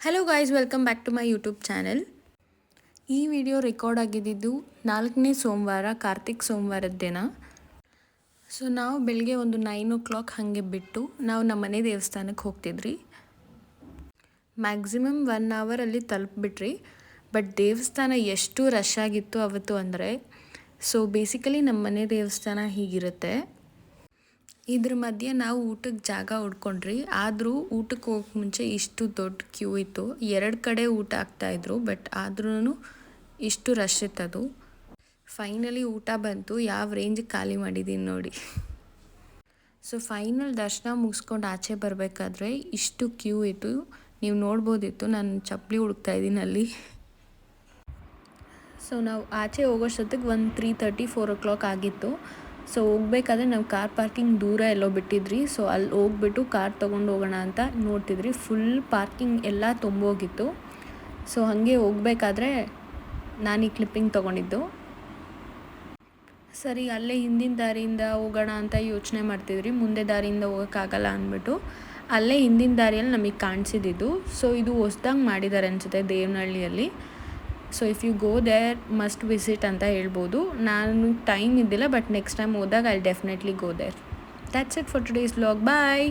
Hello guys, welcome back to my YouTube channel. ಈ video record ಆಗಿದ್ದು 4ನೇ ಸೋಮವಾರ, ಕಾರ್ತಿಕ್ ಸೋಮವಾರದ ದಿನ. ಸೊ ನಾವು ಬೆಳಗ್ಗೆ ಒಂದು 9 o'clock ಹಾಗೆ ಬಿಟ್ಟು ನಾವು ನಮ್ಮ ಮನೆ ದೇವಸ್ಥಾನಕ್ಕೆ ಹೋಗ್ತಿದ್ರಿ. ಮ್ಯಾಕ್ಸಿಮಮ್ 1 hour ಅಲ್ಲಿ ತಲುಪಿಬಿಟ್ರಿ. ಬಟ್ ದೇವಸ್ಥಾನ ಎಷ್ಟು ರಶ್ ಆಗಿತ್ತು ಅವತ್ತು ಅಂದರೆ, ಸೊ ಬೇಸಿಕಲಿ ನಮ್ಮ ಮನೆ ದೇವಸ್ಥಾನ ಹೀಗಿರುತ್ತೆ. ಇದ್ರ ಮಧ್ಯೆ ನಾವು ಊಟಕ್ಕೆ ಜಾಗ ಹುಡ್ಕೊಂಡ್ರಿ. ಆದರೂ ಊಟಕ್ಕೆ ಹೋಗಕ್ಕೆ ಮುಂಚೆ ಇಷ್ಟು ದೊಡ್ಡ ಕ್ಯೂ ಇತ್ತು. 2 ಕಡೆ ಊಟ ಆಗ್ತಾಯಿದ್ರು, ಬಟ್ ಆದ್ರೂ ಇಷ್ಟು ರಶ್ ಇತ್ತದು. ಫೈನಲಿ ಊಟ ಬಂತು. ಯಾವ ರೇಂಜ್ ಖಾಲಿ ಮಾಡಿದ್ದೀನಿ ನೋಡಿ. ಸೊ ಫೈನಲ್ ದರ್ಶನ ಮುಗಿಸ್ಕೊಂಡು ಆಚೆ ಬರಬೇಕಾದ್ರೆ ಇಷ್ಟು ಕ್ಯೂ ಇತ್ತು. ನೀವು ನೋಡ್ಬೋದಿತ್ತು, ನಾನು ಚಪ್ಪಲಿ ಹುಡುಕ್ತಾ ಇದ್ದೀನಿ ಅಲ್ಲಿ. ಸೊ ನಾವು ಆಚೆ ಹೋಗೋಷ್ಟೊತ್ತಿಗೆ ಒಂದು 3:30, 4 o'clock ಆಗಿತ್ತು. ಸೊ ಹೋಗ್ಬೇಕಾದ್ರೆ ನಾವು ಕಾರ್ ಪಾರ್ಕಿಂಗ್ ದೂರ ಎಲ್ಲೋ ಬಿಟ್ಟಿದ್ರಿ. ಸೊ ಅಲ್ಲಿ ಹೋಗ್ಬಿಟ್ಟು ಕಾರ್ ತೊಗೊಂಡು ಹೋಗೋಣ ಅಂತ ನೋಡ್ತಿದ್ರಿ. ಫುಲ್ ಪಾರ್ಕಿಂಗ್ ಎಲ್ಲ ತುಂಬೋಗಿತ್ತು. ಸೊ ಹಾಗೆ ಹೋಗ್ಬೇಕಾದ್ರೆ ನಾನು ಈ ಕ್ಲಿಪ್ಪಿಂಗ್ ತೊಗೊಂಡಿದ್ದು. ಸರಿ, ಅಲ್ಲೇ ಹಿಂದಿನ ದಾರಿಯಿಂದ ಹೋಗೋಣ ಅಂತ ಯೋಚನೆ ಮಾಡ್ತಿದ್ರಿ. ಮುಂದೆ ದಾರಿಯಿಂದ ಹೋಗೋಕ್ಕಾಗಲ್ಲ ಅಂದ್ಬಿಟ್ಟು ಅಲ್ಲೇ ಹಿಂದಿನ ದಾರಿಯಲ್ಲಿ ನಮಗೆ ಕಾಣಿಸಿದ್ದು. ಸೊ ಇದು ಹೊಸ್ದಾಗಿ ಮಾಡಿದ್ದಾರೆ ಅನಿಸುತ್ತೆ ದೇವನಹಳ್ಳಿಯಲ್ಲಿ. So if you go there must visit ಅಂತ ಹೇಳ್ಬೋದು. ನಾನು ಟೈಮ್ ಇದ್ದಿಲ್ಲ, ಬಟ್ ನೆಕ್ಸ್ಟ್ ಟೈಮ್ ಹೋದಾಗ I definitely go there. That's it for today's vlog. Bye.